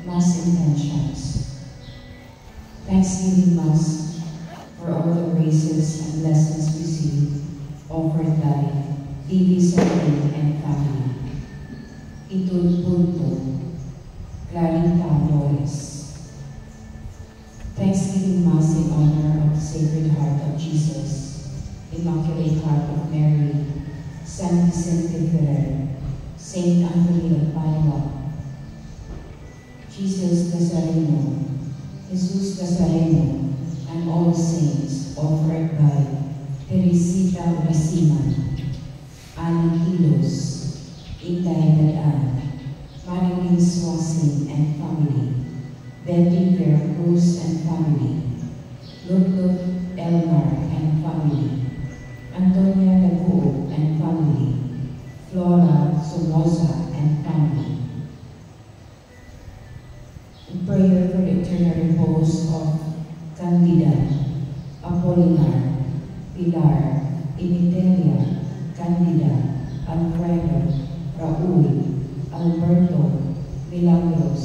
Mass intentions. Thanksgiving Mass for all the graces and blessings received, offered by TV Satin and family. Itul Punto, Clarita Flores. Thanksgiving Mass in honor of the Sacred Heart of Jesus, Immaculate Heart of Mary, San Vicente Ferrer, Saint Anthony of Padua, Jesus Nazareno, Jesus Nazareno, and all saints offered by Teresita Urasiman, Annie Hilos, Inday Nadaan, Marilyn Swasin and family, Betty Veracruz and family, Ludwig Elmar and family, Antonia Laguo and family, Flora Somoza and family. In prayer for the eternal repose of Candida, Apolinar, Pilar, Imiteria, Candida, Alfredo, Raul, Alberto, Milagros,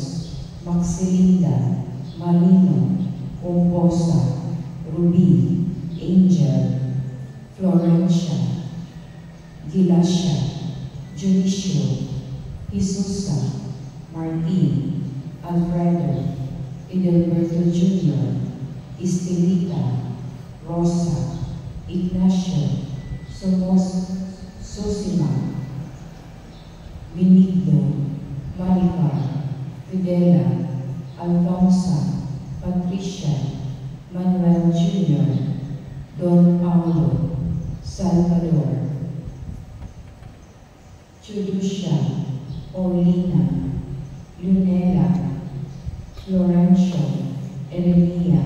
Maxilinda, Marino, Composa, Ruby, Angel, Florencia, Gilasha, Junicio, Jesusa, Martin, Alfredo, Edelberto Jr., Estelita, Rosa, Ignacio, Sosima, Benigno, Maricar, Fidela, Alfonsa, Patricia, Manuel Jr., Don Paulo, Salvador, Chudusha, Paulina, Lunela, Florencio, Erenia,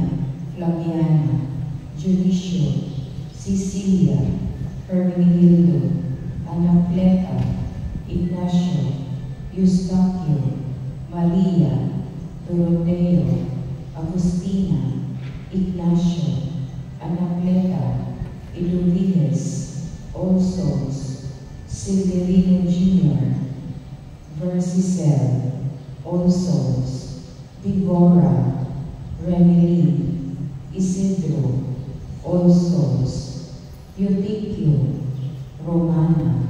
Flaviana, Junicio, Cecilia, Hermenegildo, Anacleta, Ignacio, Eustaquio, Maria, Doroteo, Agustina, Ignacio, Anacleta, Iluvides, All Souls, Silverino Jr., Versicel, All Souls, Deborah, Remily, Isidro, All Souls, Eutychio, Romana,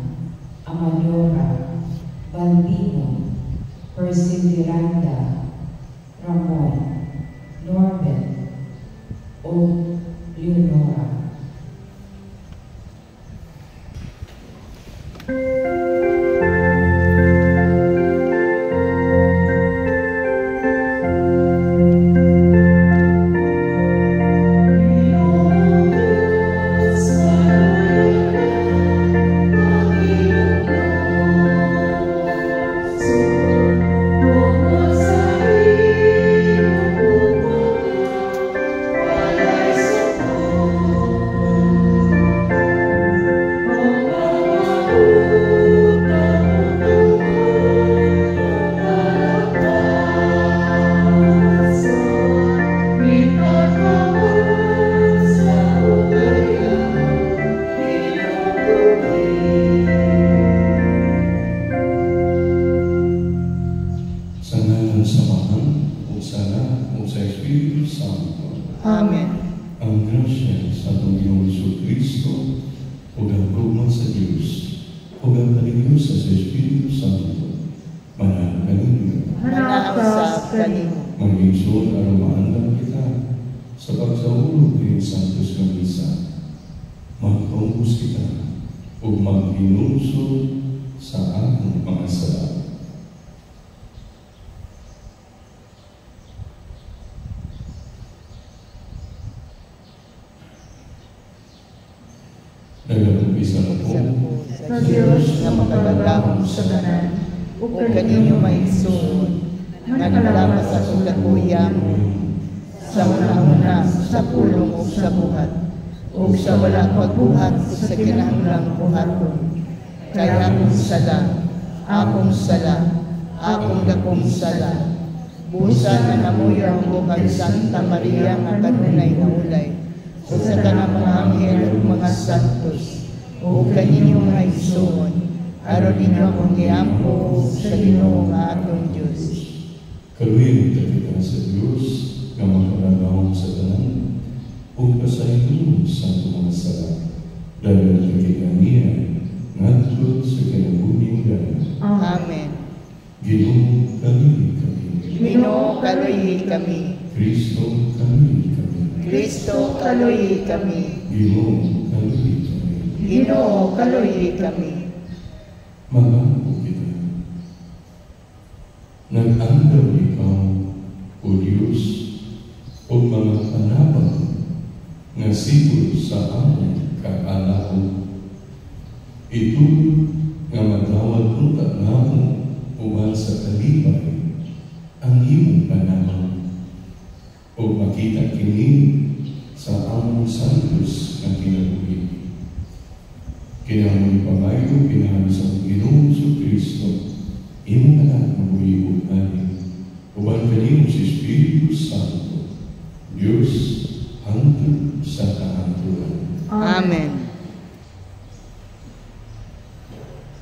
Amadora, Balbino, Perseveranda, Ramon, Norbert, O Leonora. Sa Diyos na makabalahong sa tanan, ug kaninyo maigsoon, nga naglamas sa kaguyam, sa una-una, sa pulong ug sa buhat, ug sa wala pagbuhat sa kinahanglang buhaton. Kaya akong sala, akong dakong sala. Busa na namuyang ko kay Santa Maria nga kanunay na ulay, o sa kanang mga anghel ug mga santos, o kaninyo mga igsoon, aron ninyo akong giampo sa Ginoo nga atong Dios. Kaluhin kita sa Diyos nga makalagawang sa tanan ug pasayon sa mga sala dahil kakiganiya ngadto sa kinabuhing gana. Amen. Ginoo kaluhi kami. Ginoo kaluhi kami. Kristo kaluhi kami. Kristo kaluhi kami. Ginoo kaluhi kami. Ginoo kaluhi kami. Mangampo kita. Nag-andaw ikaw, O Diyos, o mga panabang nga sibol sa among kaalaon. Ito nga madawat unta namo uban sa kalibay ang imong panabang o makita kini sa among santos nga kinabuhi. Kinahanglan pamayo kinahanglan sa Ginoong Kristo imong anak nga buhi ani uban kanimo si Espiritu Santo Dios hangtod sa kahantuluan. Amen.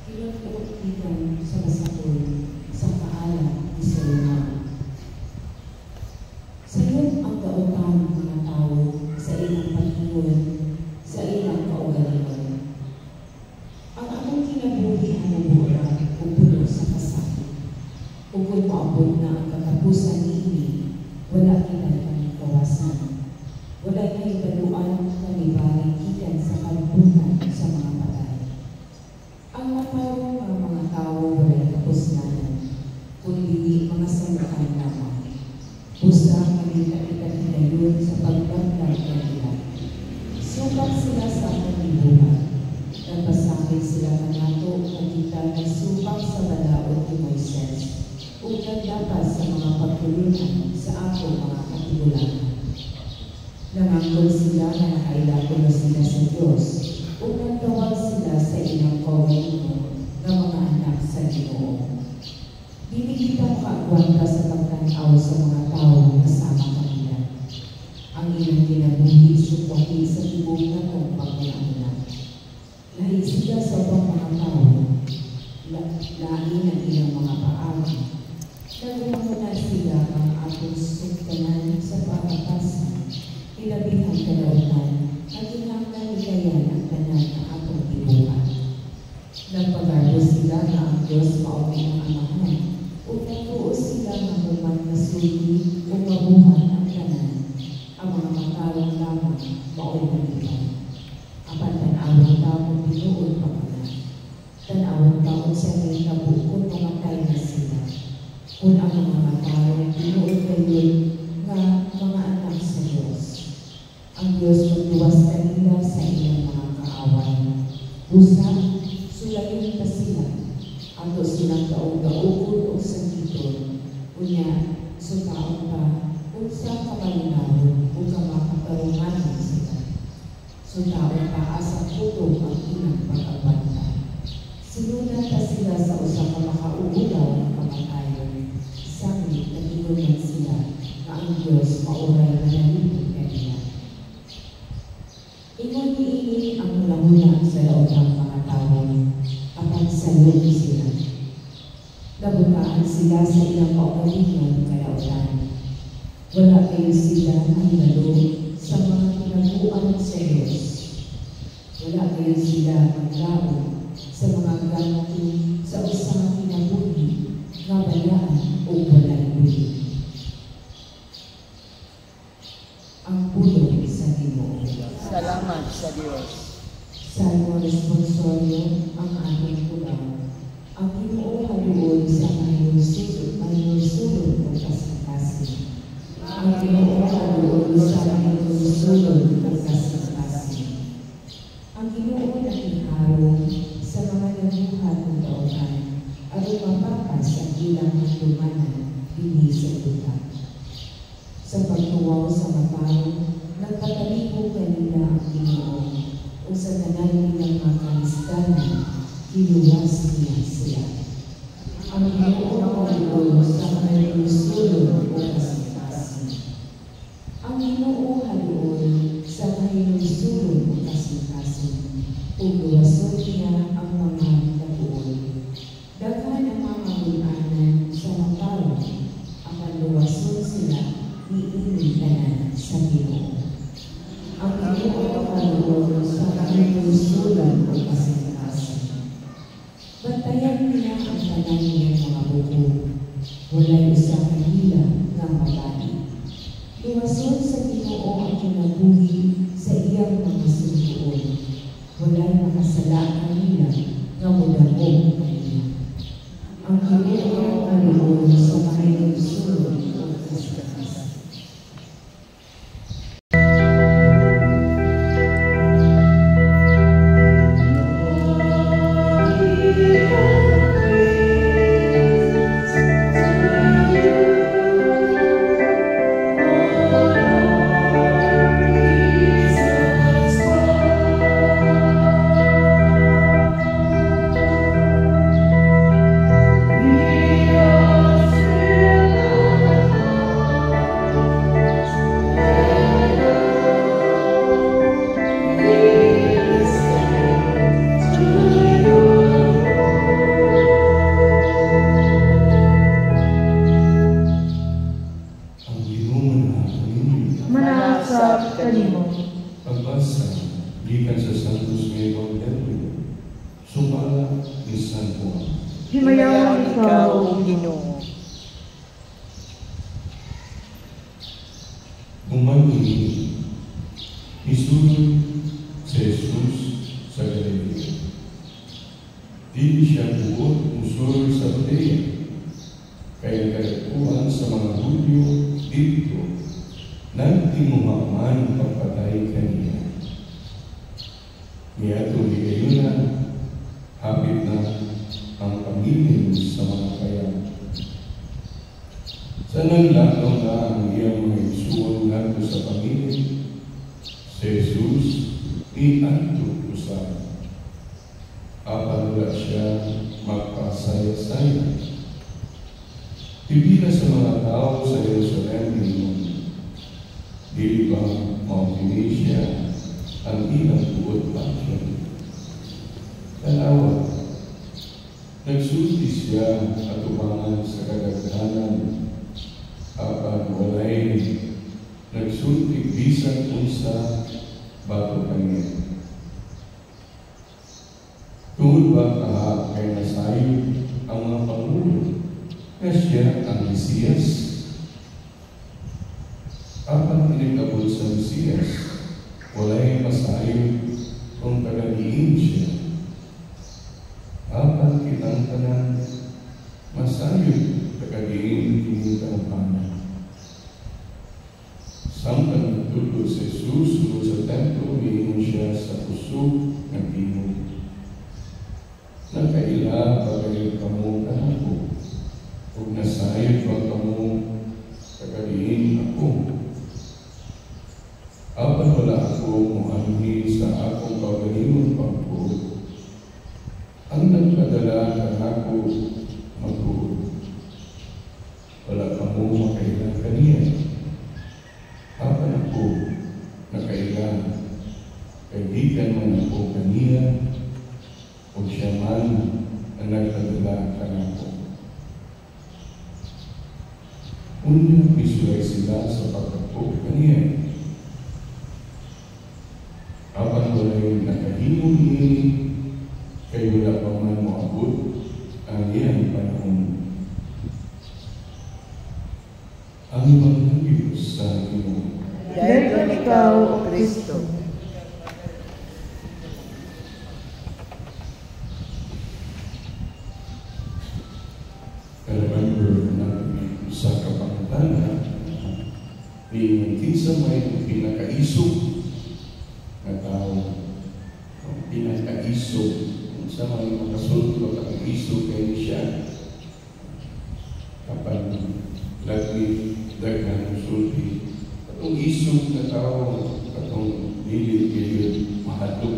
Kinagtukitan sa basakol sa paalam ni Solomon. Sayon ang kautan ng mga tao sa ilang paghingon, sa ilang kaugalian. Ang akong kinabuhi ang mabura o puno sa kasakit. Kung maabot na ang katapusan niini, wala kita kami kawasan. Wala na ibaluan kami baling ikan sa kalbunan sa mga patay. Ang matarong mga tao wala'y kapusnanan, kundi mga sangkaan lamang. Pusa magkita-kita hinayon sa pagbaglag ng ilan. Sukat sila sa aking libuhan. Nagpasakit sila kanato kung kita nagsubak sa balaod ni Moises. Upang dapat sa mga pagtulungan sa aking mga katigulan. Nangangkol sila na nakailakulo sila sa Diyos. Upang tawag sila sa ilang kaugalingon ng mga anak sa Ginoo. Dili kita makaagwanta sa pagtanaw sa mga tao kasama kanila. Ang ilang kinabuhi sukwati sa tibong na kong pagkailangan. Lahi sila sa mga tao, lahi ng ilang mga paagi. Nagmamuna sila ang atong suktanan sa pagkakasan, ilabihan kalaunan, at inangkan nikayan ang tanan ng atong tibuhan. Nagpagarbo sila na ang Diyos maumay ang amahan, upang tuos sila mamuman na suli o mabuhan ang tanan, ang mga matarong lamang mao'y maliban. Apan tanawang taong binuod pa ka. Tanawang taong sa may kabukod mamatay na sila. Kung ang mga taong binuod kayo nga mga anak sa Diyos. Ang Diyos magluwas kanila sa ilang mga kaaway. Busa, sulayin pa sila. Ato silang daog-daogon o sakiton. Unya, sutaon pa, sa kamalinawan o kamakatarungan sila. Sutaon pa asang putong ang ilang pag-abanta. Sinundan pa sila sa usang kamakauulaw ng kamatayon. Sangit na ginunan sila na ang Diyos mauray na nalipot kanila. Ingon niini ang mula-mula sa loob ng mga tao kapag salud sila. Nabutaan sila sa ilang kaugalingon kalautan. Wala kayo sila ang lalo sa mga kinabuan sa Diyos. Wala kayo sila maglaon sa mga ganti sa usang kinabuhi, kabalaan o balay-buli. Ang pulong sa Ginoo. Salamat sa Diyos. Salmo responsoryo ang ating pulang. Ang Ginoo haluoy sa mayroon-sulod o kasing-kasing. Ang Ginoo haluoy sa mayroon-sulod o kasing-kasing. Ang Ginoo nakiharong sa mga nabuhat ng kautan at umapapas ang ilang handumanan bini sa lupa. Sa pagtuwaw sa matao, nagpatalibo kanila ang Ginoo o sa tanan nilang mga kalisdanan, giluwas niya sila. Ang Ginoo haluoy sa mayroon-sulod o kasing-kasing. Ang Ginoo haluoy sa mayroon-sulod o kasing-kasing. Ug luwason niya ang mga nabuon. Walay usa ka hila nga mabali. Luwason sa Ginoo ang kinabuhi sa iyang mga sunuon. Walay makasala ang hila nga mudahog kaniya. Ang Ginoo ang kaluon sa mga sulod ng kaskas. Pagbasa, gikan sa Santos nga Evangelyo, sumala ni San Juan. Himayawan ikaw, O Ginoo. Umangin, isulod si Jesus sa Galilea. Dili siya buod usul sa Judea, kaya kadakuhan sa mga Hudyo dito nagtimuhaman pagpatay kaniya. Niyato di kayo na hapit na ang pamilya sa mga kaya. Sa naglakaw na ang iyang mga isuon nato sa pamilya, si Jesus ianto usa. Apan wala siya magpasaya-saya. Ibila sa mga tao sa Jerusalem niyon, dili ba maupini siya ang ilang buod pasyon. Tanawa, nagsulti siya atubangan sa kadaghanan, apan walay nagsulti bisan unsa bago kaniya. Tungod ba kaha kay nasayo ang mga pangulo na siya ang Mesiyas? Apan pinagkabot sa Mesiyas, walay masayo kung tagadiin siya. Apan kinangtanan, masayo tagadiin kini kaupanan. Samtang nagtulog si Jesus sa templo, miingon siya sa puso ng tingog. Nakaila bagay kamo kanako, ug nasayod ba kamo tagadiin ako. Apan wala ako muanhi sa akong pagalingon pagbuod. Ang nagpadala kanako magbuod. Wala kamo makailan kaniya. Apan ako nakailan, kaibigan man ako kaniya, o siya man ang nagpadala kanako. Unya pisuay sila sa pagkakpo kaniya. Apan walay nakahimong ini, kay wala pa man moabot ang iyang panahon. Ang Ebanghelyo sa Ginoo. Dahil ikaw, O Kristo. Remember na sa kapangutana, ni kinsa may pinakaisog na tao, pinakaisog, kung sa may makasulto ang isog kay siya. Kapag lagi daghang sulti, atong isog na tao, atong dili kayo mahadlok.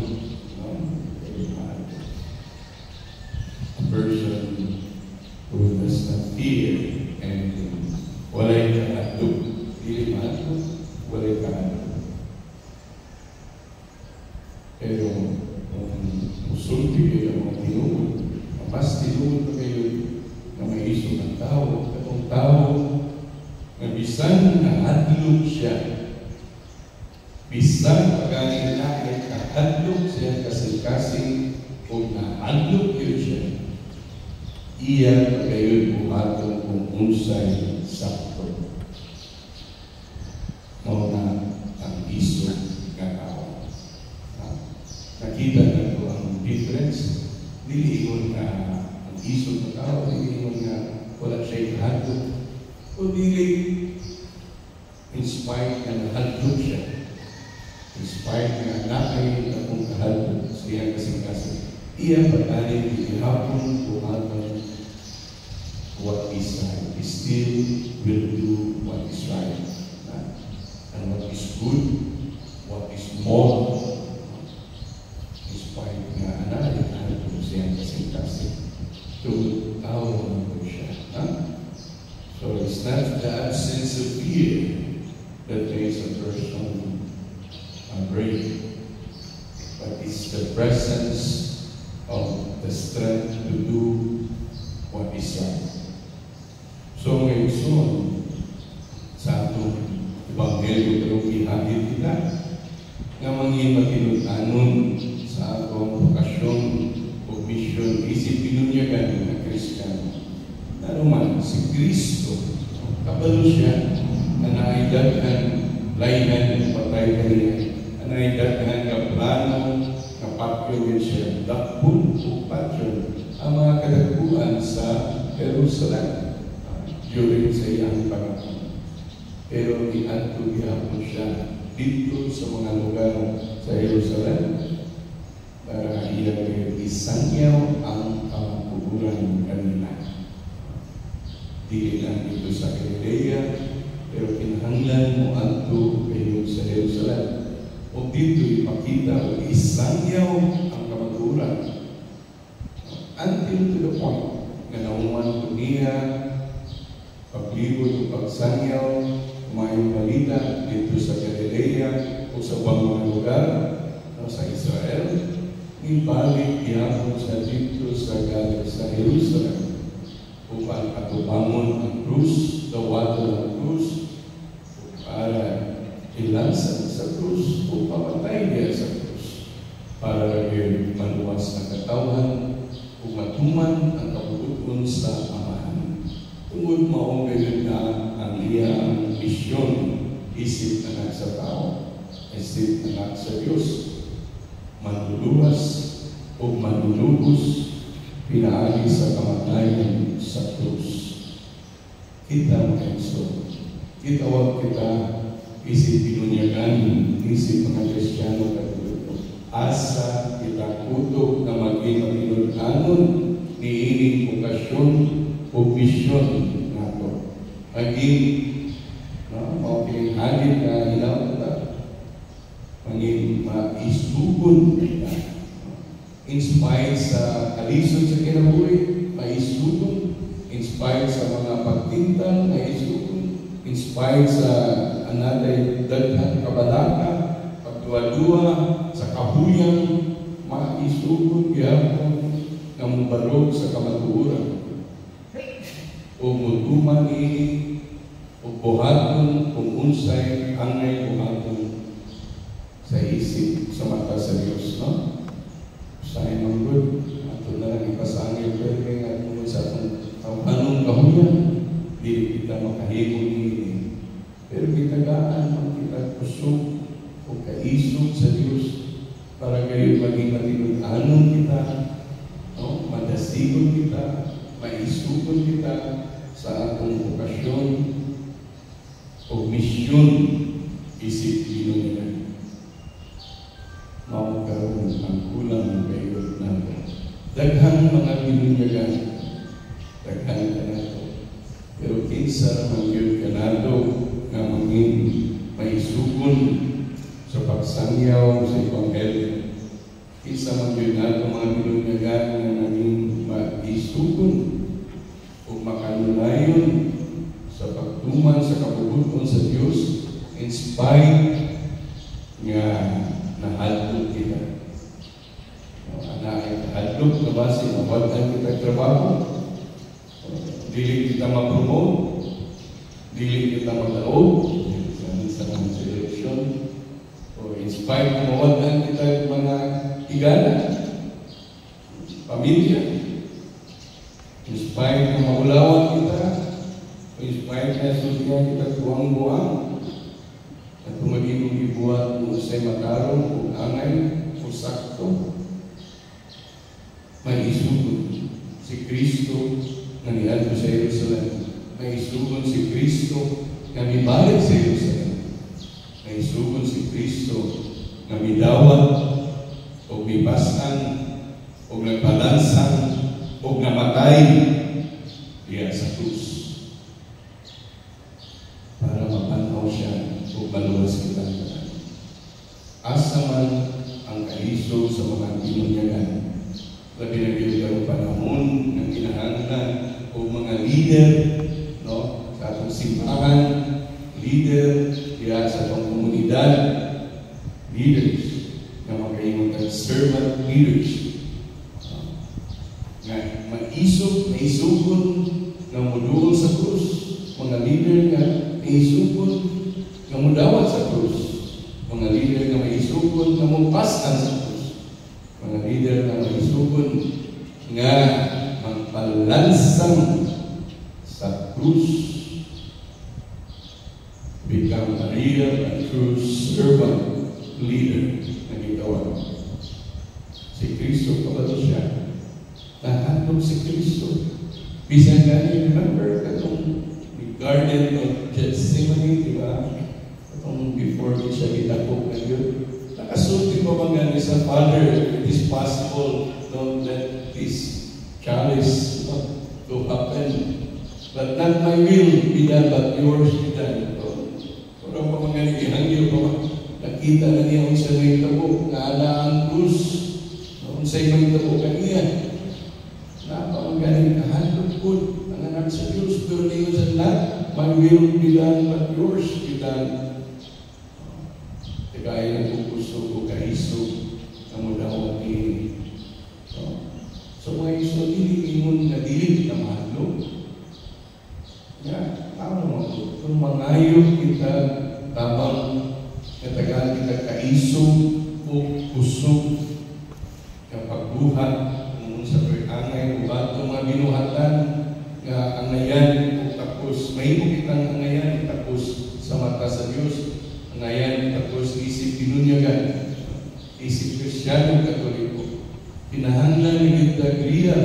A person who does not fear and walay kahadlok, dili mahadlok, walay kahadlok. Pero kung musulti kayo ang tinuod, mas tinuod pa kayo na may isog ng tao, katong tao na bisan nahadlok siya, bisan pagkain na kahadlok siya kasing-kasing o nahadlok yun siya, iya pagayon buhaton kung unsay sakto. Mao na ang isog nga tao. Nakita na ko ang difference. Dili ingon nga ang isog nga tao, dili ingon nga wala siya kahadlok. O dili inspired nga nahadlok siya. Inspired nga nakay akong kahadlok sa iyang kasing-kasing. Iya pagkanin ihapon buhaton what is right. He still will do what is right. And what is good, what is moral. Inspired nga anak ihapon sa iyang kasing-kasing. Tao naman po siya. So it's not the absence of fear that makes a person brave, but it's the presence of the strength to do what is right. So ngayon, sa atong Ebanghelyo pero ihagit kita nga mangin matinutanon sa atong okasyon o mission isip pinunyagan ng Kristiyano. Naruman si Kristo, kabalo siya na naidaghan layhan ng patay kaniya, na naidaghan ka plano na patyon siya, dakpun o patyon ang mga kadagpuan sa Jerusalem during sa iyang panahon. Pero iadto gihapon siya dito sa mga lugar sa Jerusalem para iyang isangyaw ang kamatuguran kanila. Dili lang dito sa Galilea, pero kinahanglan mo adto kayo sa Jerusalem. O dito ipakita o isangyaw ang kamatuguran. Until to the point na nauman ko niya paglibot o pagsangyaw, mayong balita dito sa Galilea o sa mga lugar sa Israel, ibalik gihapon sa dito sa Jerusalem upang katubangon ang krus, dawato ng krus, para ilansang sa krus o pamatay niya sa krus, para lagi maluwas ang katawan o matuman ang kabubuton sa amahan. Tungod maong gayon na ang iyang misyon, isip na sa tao, isip na sa Diyos, manluluwas o manlulubos, pinaagi sa kamatayan sa krus. Kita mo Enzo, kitawag kita, isip pinunyagan, isip mga Kristiyano katulad. Asa kita kuto na maging matinulanon ni ining okasyon o misyon nato. Maging maukilinghagin na ilaw kita, maging maisugon kita. Inspired sa kalisod sa kinabuhi, maisugon. Inspired sa mga pagtintan, maisugon. Inspired sa another daghan kabalaka, pagduwa-duwa, sa kahuyang, maisugon gihapon nga mubarog sa kamatuoran. O mutuman ini, o buhaton kung unsay angay buhaton sa isip, sa mata sa Diyos, no? Sa'yo ng good, ato na lang ipasangil pero nga tungkol sa anong kahuyang, di kita makahigong ini. Pero kitagaan ang kita kusog o kaisog sa Diyos para kayo maging matinun-anon kita, no? Madasigon kita, maisugon kita sa atong okasyon o misyon isip pinunyagan. Maukaroon ang kulang ng kayo natin. Daghang mga pinunyagan, daghang kanato. Pero kinsa mangyod kanato nga mangin maisugon sa pagsangyaw sa Ebanghelyo. Kinsa mangyod nato mga pinunyagan nga mangin maisugon o makanunayon sa pagtuman sa kabubuton sa Diyos, inspired nga nahadlok kita. Anak hadlok na base na wadan kita trabaho, dili kita ma-promote, dili kita mag-daog sa mga selection, o inspired na mawadan kita mga higala, pamilya, inspired spite na maulawan kita, in spite na sultihan kita buwang-buwang, at tumagin mong ibuhat mo sa'y matarong o angay o sakto, may isugon si Kristo na niadto sa Jerusalem. May isugon si Kristo na mibalik sa Jerusalem. May isugon si Kristo na midawat o mibasan o nagbalansan o namatay diya sa krus para mapanaw siya o maluwas kita. Asa man ang kaisog sa mga pinunyagan, labi na ang panahon ng kinahanglan o mga leader, no, sa atong simbahan, leader diya sa atong komunidad, leaders na makaingon ng servant leaders nga maisugon nga muduol sa krus, mga leader nga maisugon nga mudawat sa krus, mga leader nga maisugon nga mupasan sa krus, mga leader nga maisugon nga magpalansang sa krus, become a real and true servant leader na gitawag. Si Kristo kabato siya. Nahandog si Kristo. Bisan gani, remember katong Garden of Gethsemane, di ba? Katong before siya gitakop na yun. Nakasulti pa ba nga sa Father, it is possible, don't let this chalice to happen. But not my will be done, but yours be done. Parang pa mga nagihangyo pa ba? Nakita na niya kung saan may tabo, nga ala ang krus, kung saan may tabo kaniya. Napakagaling kahandog po ang anak sa Diyos, pero niyo sa lahat, my will be done, but yours be done. Kagaya ng pupuso o kaiso na mudawat ni so mga iso, hindi na dilig na mahalo. Tama mo po. Kung mangayog kita, tamang katagal kita kaiso o puso ng pagbuhat kung sa pag-angay o ba itong mga binuhatan nga angayan o tapos may kitang angayan tapos sa mata sa Diyos, angayan tapos isip pinunyagan, isip Kristiyano Katoliko. Pinahanglan ni kita real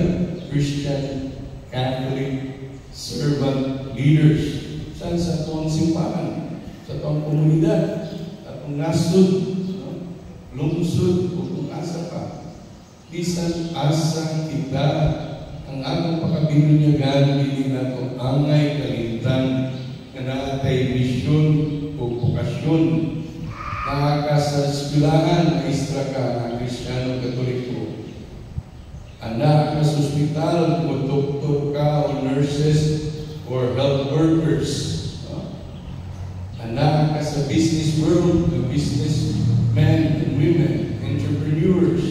Christian Catholic servant leaders saan sa itong simbahan, sa itong komunidad, sa itong nasod, lungsod o kung asa pa. Bisan asa kita ang atong pagkabinunyagan hindi na itong angay kalintang na naatay misyon o bukasyon. Nakaka sa eskwelahan, maestra ka na Kristiyano Katoliko. Anak ka sa ospital, o doktor ka o nurses or health workers. Anak ka sa business world, the businessmen and women, entrepreneurs.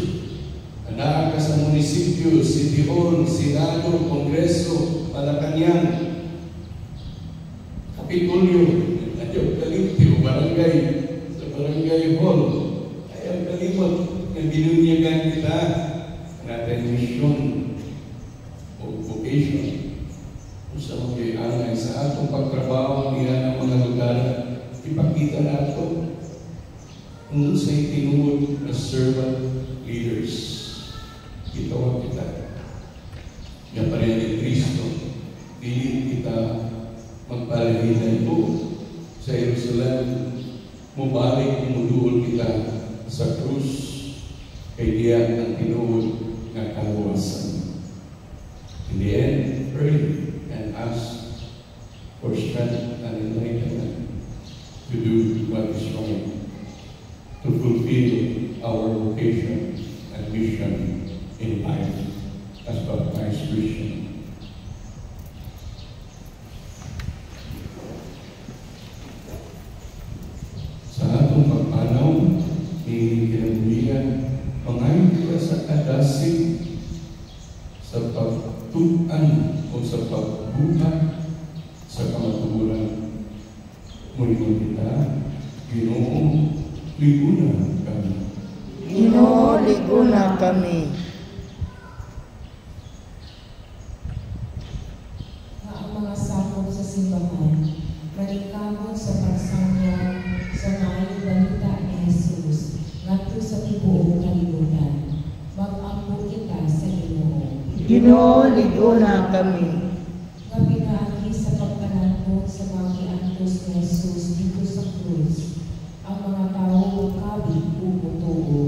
Anak ka sa munisipyo, city hall, senado, kongreso, Malacanang, kapitulyo, ayaw kalimti, barangay, sa barangay hall. Ayaw kalimot na binunyagan kita natin mission o vocation. Kung sa mag-iangay sa atong pagtrabaho niya ng mga lugar, ipakita na ito kung sa'y tinuod na servant leaders. Itawag kita. Yan pa rin ni Kristo. Pilit kita magpalahitan po sa Jerusalem. Mubalik umuduol kita sa krus kay diyan ang tinuod na kaluwasan. In the end, pray and ask for strength and enlightenment to do what is right, to fulfill our vocation and mission in life as baptized Christian. Sa atong pagpanaw, kinabuhian, mangayon kita sa kadasig, sa pagtuan o sa pagbuhat, sa kamatuguran. Muligon kita, Ginoo, liguna kami. Ginoo, liguna kami. simbahan, manikamo sa pagsanya sa maayong balita ni Jesus ngadto sa tibuok kalibutan. Mag-ampo kita sa Ginoo. Ginoo, liguna kami. Nga pinaagi sa pagpanatong sa mga giantos ni Jesus dito sa krus, ang mga tao magkabig o mutuo.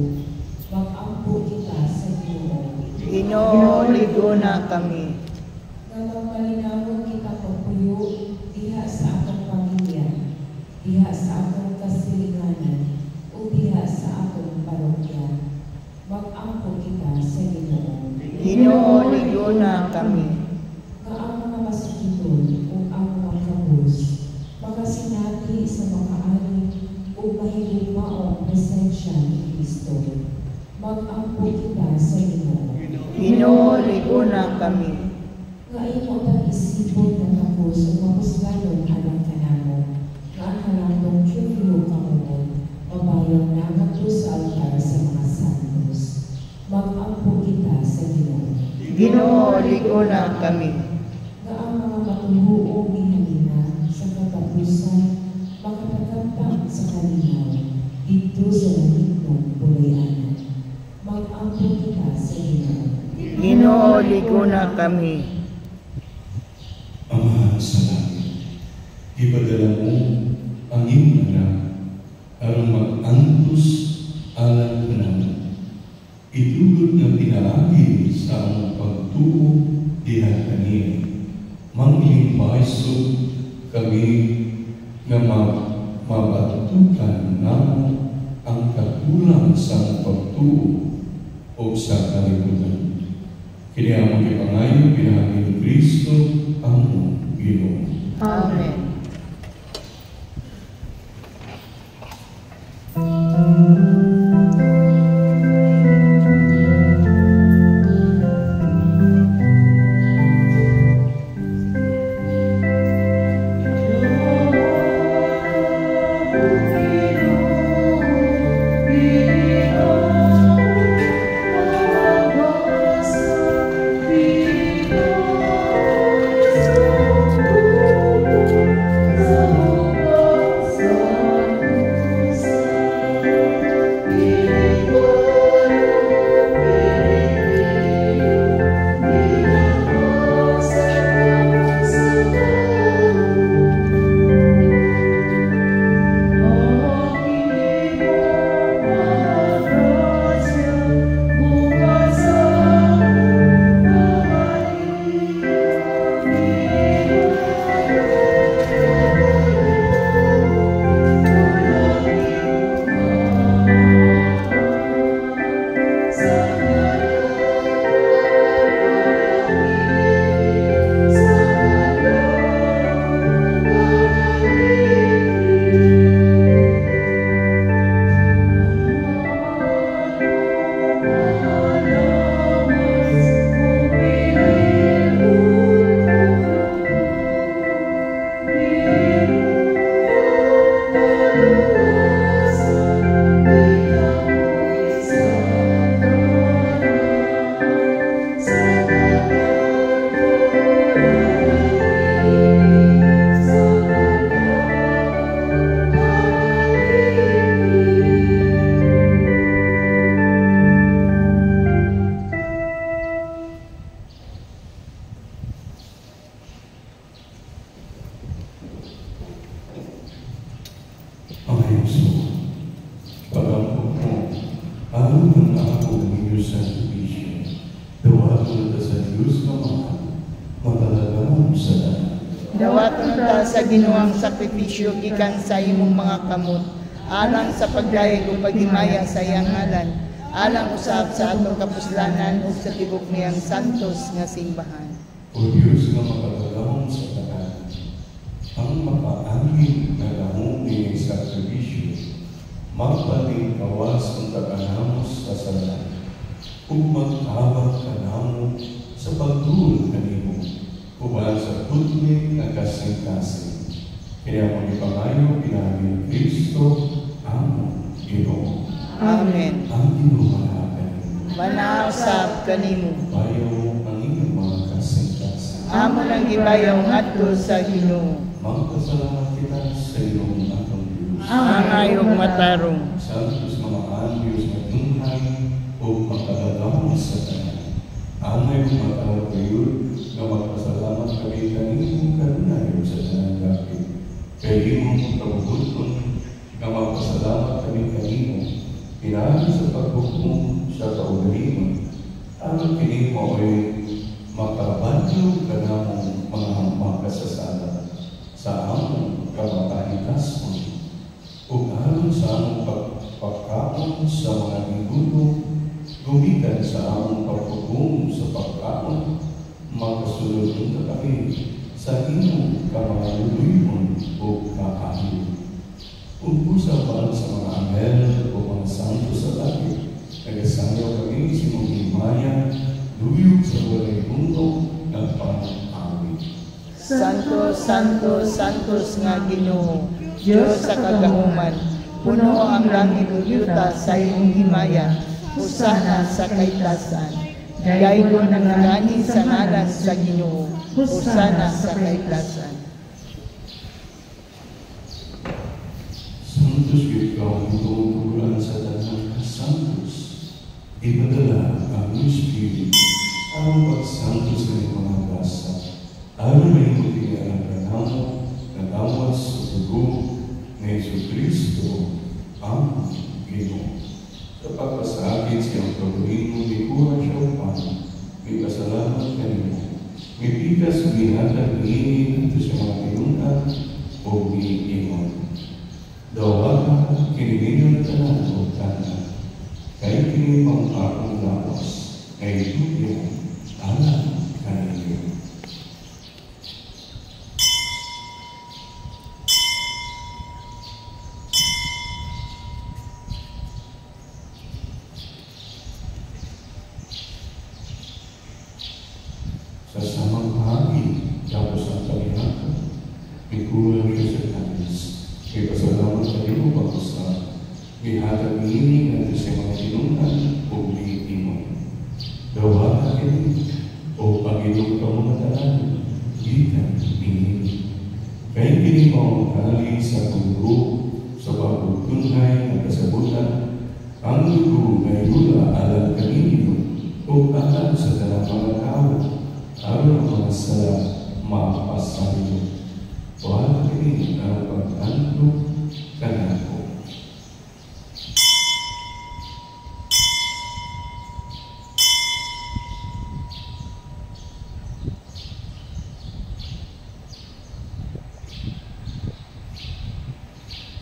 Mag-ampo kita sa Ginoo. Ginoo, liguna kami. Nga magpalinawon kita pagpuyo diha sa akong pamilya, diha sa akong kasilinganan, o diha sa akong parokya. Mag-ampo kita sa Ginoo. Ginoo, liguna kami. Nga ang mga masukiton o ang mga kabus, makasinati sa mga alin o mahigugmaong presensya ni Kristo. Mag-ampo kita sa Ginoo. Ginoo, liguna kami. Nga imo ang isipon na tapos o mapusganon alang kanamo, nga ang halandong kyuyo kamumon, mabayang naman po sa altar sa mga santos. Mag-ampo kita sa Ginoo. Ginoo, liguna kami. Nga ang mga matubuo gihalina sa katapusan, makatagapang sa kalinaw, dito sa langitong bulayanan. Mag-ampo kita sa Ginoo. Ginoo, liguna kami. Ama sa langit, ipadala mo ang iyong anak aron mag-antos alang kanamo. Itulog na pinaagi sa among pagtuo diha kaniya. Manglimpayso kami nga mabatukan namo ang kakulang sa pagtuo o sa kalibutan. Kini among gipangayo pinagi ni Kristo among Ginoo. Amen. Dawaton ta sa Ginoong sakripisyo gikan sa imong mga kamot, alang sa pagdayeg ug paghimaya sa iyang ngalan, alang usab sa atong kapuslanan ug sa tibok niyang santos nga simbahan. O Diyos nga makagalawang sa tanan, ang mapaangin na lamong iyong sakripisyo, magpating kawas ang taganamos sa salan, ug magtabang kanamo sa pagtuon kanimo, uban sa putli nga kasing-kasing. Kaya magipangayo pinagi ni Kristo ang Ginoo. Amen. Ang Ginoo Manausap kanimo. bayo ang inyong mga kasing-kasing. amo ng gibayaw ngadto sa Ginoo. Magpasalamat kita sa iyong atong Diyos. Ang ayong matarong. Santos mga anghels na tunghay o makadalaw sa tanan. Ang ayong matarong kayo na magpasalamat kami kanimong karunayo sa tanan dapit. Kaya imong kabubuton na magpasalamat kami kanimo pinaan sa paghukom sa kaugalingon. Ang kinimo ay makabadyo ka namong mga makasasala sa among kamakahitas mo. Ug aron sa among pagkaon sa mga minuto, gumikan sa among paghukom sa pagkaon, makasulod ka kami sa imong kamaluluyon o kaayo. Ug usa para sa mga anghel o mga santo sa langit, nagasayaw kami sa imong himaya, luyog sa walay mundo ng pang-awi. Santo, Santo, Santos nga Ginoo, Diyos sa kagahuman, puno ang langit ug yuta sa imong himaya, usana sa kaitasan. Daygon ang nangani sa ngalan sa Ginoo, usana sa kaitasan. Santos ikaw ang tumutugulan sa tanang Santos. Ipadala ang Espiritu ang pagsantos ng mga grasa. Aron may mutiyan ang kanamo na gawas sa dugo ni Jesucristo ang Ginoo. Sa pagpasakit siyang pagulino, may kuha siya upang may pasalamat kanino. May bigas binatag niinin ito sa mga pinuntan o biingon. Dawaga kinininyo na tanan o tanan. Kaya kinimang akong lawas ay tubig alam kanino. Sa samang hagi, tapos ang talihaka, may kulang siya sa tanis. May pasalamat sa iyo pagkusa. May hatag niining at sa mga tinungan o liitimon. Dawa ka kayo o pag-ilog ka mga tanan, gitan pinili. Kaya kini mo kali sa dugo, sa pagkutunay na kasabutan, ang dugo na yula alam kanino o alam sa tanang mga tao, aron mga sala mapasayo. Wala kini ang pag-anlo kanako.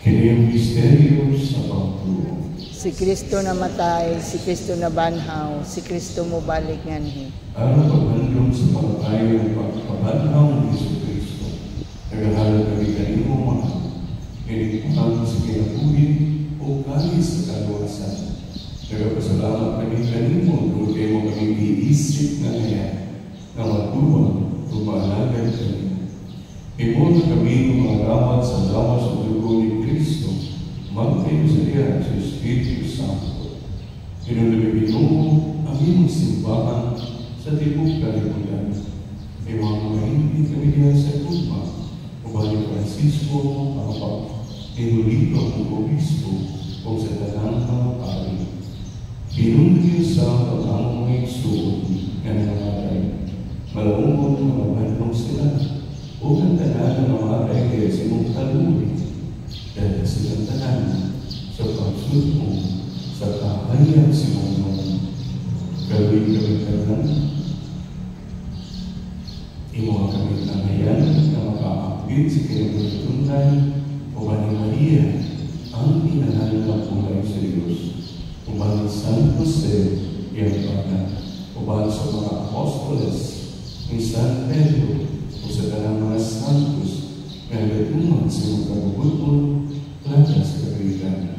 Kini ang misteryo sa pagtuo. Si Kristo namatay, si Kristo nabanhaw, si Kristo mobalik nganhi. Aron paghandom sa pagkayo ng pagpabanhaw ng Jesucristo, nagahalag kami kanino mga pinigpahang sa kinabuhin o kami sa kaluwasan. Nagapasalamat kami kanino kung kayo mo kami iisip na ngayon na matuwang o maalagan kanino. Ipon kami ng mga ramat sa damas o dugo ni Kristo, magkayo sa iya sa Espiritu Santo. Pinulibigin mo ang iyong simbahan sa tibok kalimutan. Iwang mga hindi kami diyan sa Tugma, Ubali Francisco, Papa, Enolito ang Obispo, o sa tanang mga pari. Pinundiyo sa pag-among mga isuon na nangamatay. Malaungkot na mabandong sila, o ang tanan na namatay kaya simong kaluli, dahil silang tanan sa pagsunod mo sa kahayag simong nung gawin kami tanan. Imo kami nangayan na makaakbit sa kinabutunay o ni Maria ang inahan ng kulay sa Diyos. Uban San Jose, iyang pana, uban sa mga apostoles, ni San Pedro, o sa tanang mga santos, na nagatuman sa mga kabubuton, lahat sa kapitan.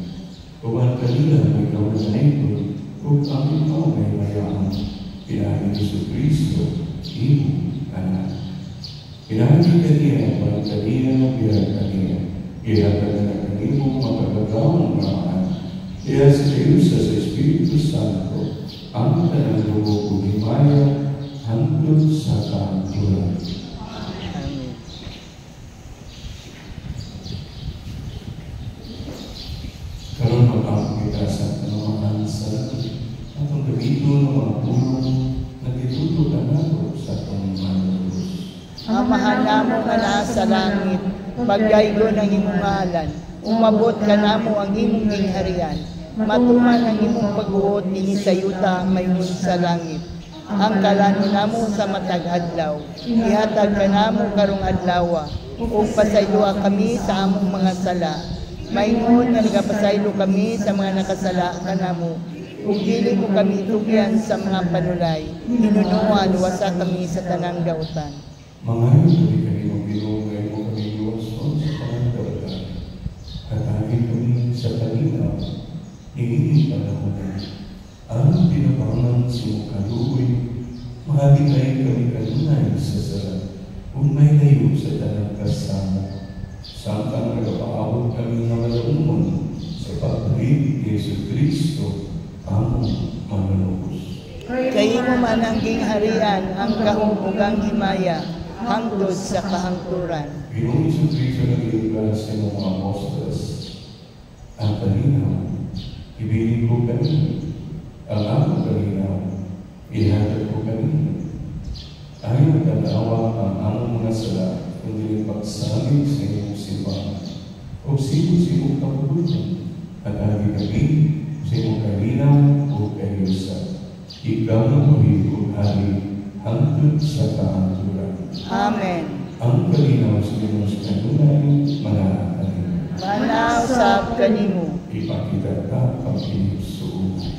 Uban kanila may kawalanay o ang ikaw may mayaman, pinahin ni Jesucristo, imo anak. Pinahin kaniya, parang kaniya, bilang kaniya. Ihatag na kanimong magkagawang ramaan. Kaya sa Diyos sa Espiritu Santo, ang tanang lugo kung himaya, hanggang sa kaanturan. namo nga naa sa langit, pagaygo ng imong ngalan, umabot ka namo ang imong gingharian, matuman ang imong pagbuot dinhi sa yuta mayroon sa langit. Ang kalano namo sa matag adlaw, ihatag ka namo karong adlaw, ug pasayloa kami sa among mga sala. Maingon nga nagapasaylo kami sa mga nakasala kanamo, ug dili mo kami tugyan sa mga panulay, hinunuan wasa kami sa tanang dautan. Mangayon kami kanimo Ginoo, mo kami iwason sa tanang dautan. Hatagin kami sa kanila, hihingi panahon. Ang pinapangan sa imong kaluoy, mahabigay kami kanunay sa sala, kung may layo sa tanang kasama. Saan ka nagapaabot kami ng malaumon sa pagbalik ni Yesu Kristo, among manunubos. Kayo mo man ang gingharian, ang kahubugang himaya, hangtod sa kahangturan. Ginoong Yesu Kristo nag-iugal sa imong mga apostoles. Ang kalinaw, ibinig ko kanina. Ang among kalinaw, ihatag ko kanina. Ayaw tanawa ang among mga sala, kundi pagsagig sa imong simbahan. O sino-sino kapulutan, at agi kami sa imong kalinaw o kayusa. Ikaw na buhay o hari, hangtod sa kaanturan. Amen. Ang kalinaw sa imong kanunay, mananahan. Manausap kanimo. Ipakita ka ang inyong suunay.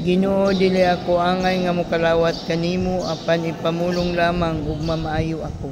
Ginoo, dili ako angay nga mokalawat kanimo, apan ipamulong lamang ug mamaayo ako.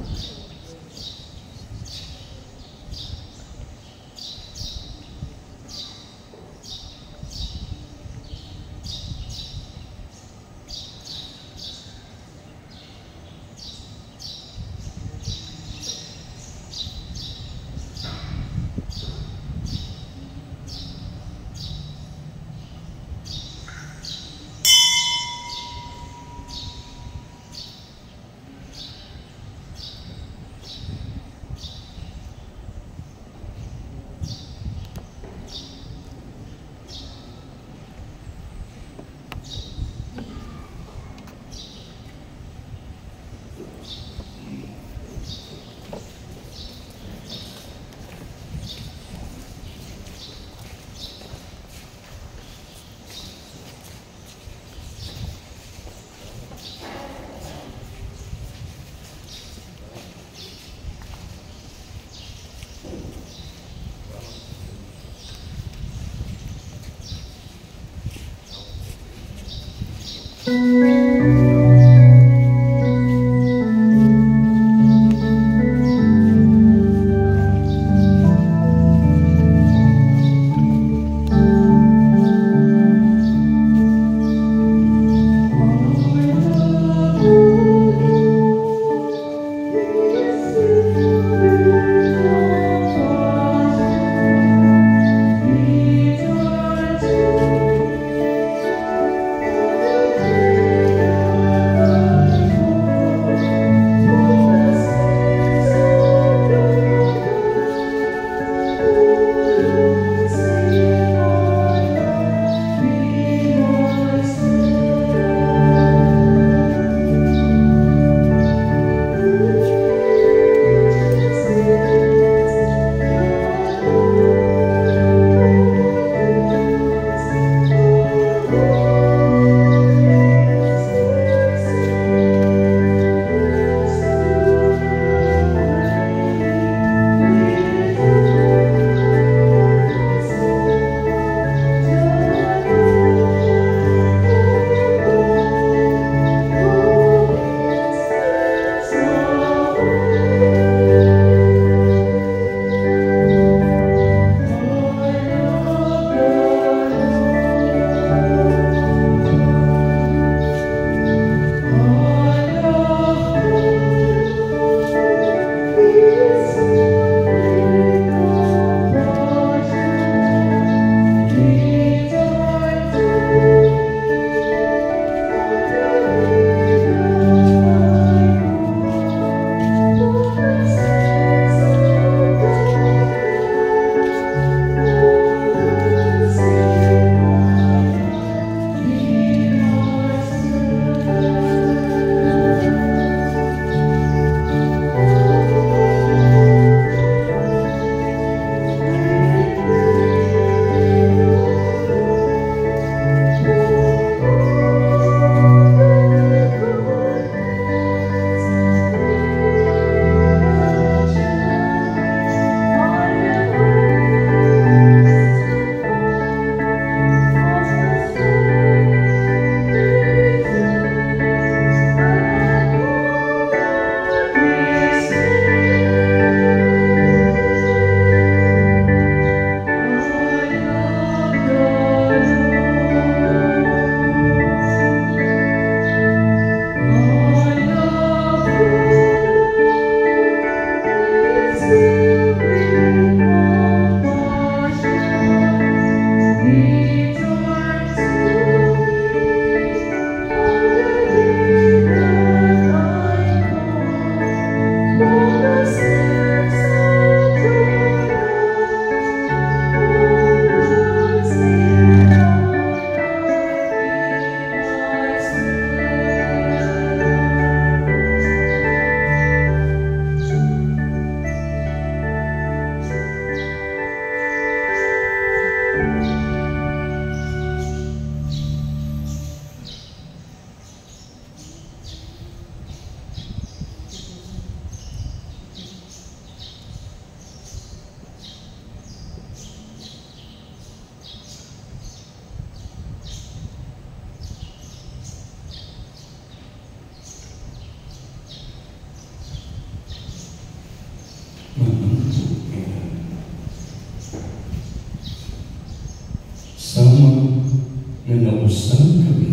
nausan kami,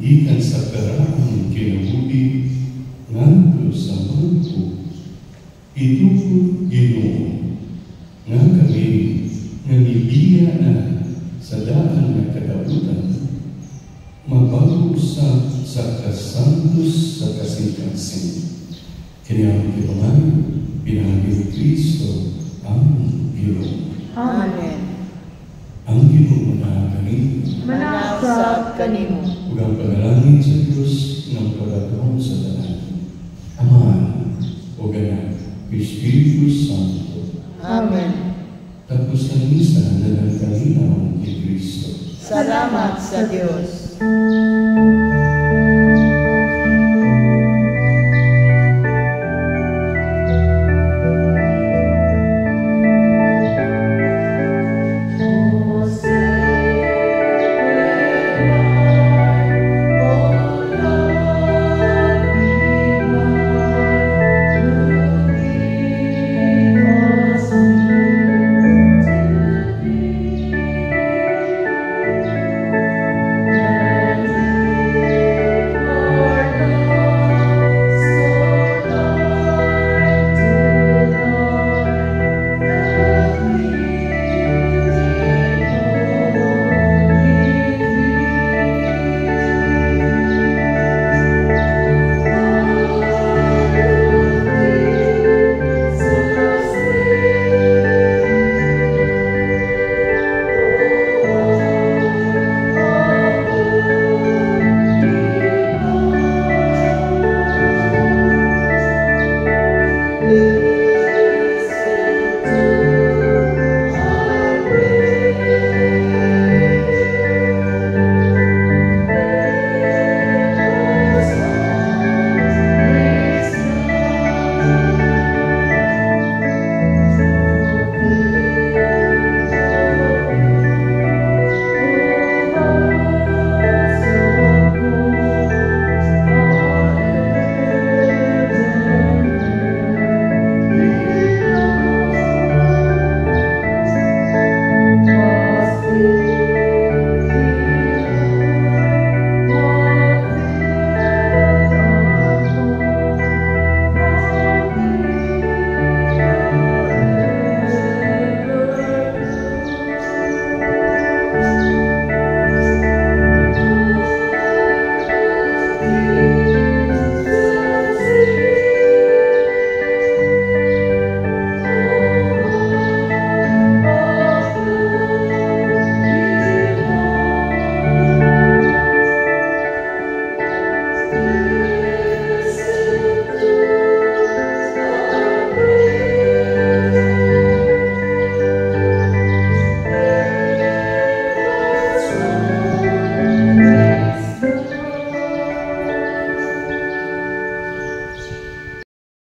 gikan sa karaang kinabuhi, nganto sa manto, itukod Ginoo, nga kami nanibiya na sa daan na kadabutan, mabago sa kasantos sa kasing-kasing. Kanyang kibangan, pinahagi ni Kristo ang Ginoo. Amen. Ang Ginoo na kanino, Manasab kanimo. ug ang panalangin sa Diyos ng pagkakaroon sa tanan. Ama, o Anak, Espiritu Santo. Amen. Tapos ang misa na nagkalinaw ni Kristo. Salamat sa Diyos.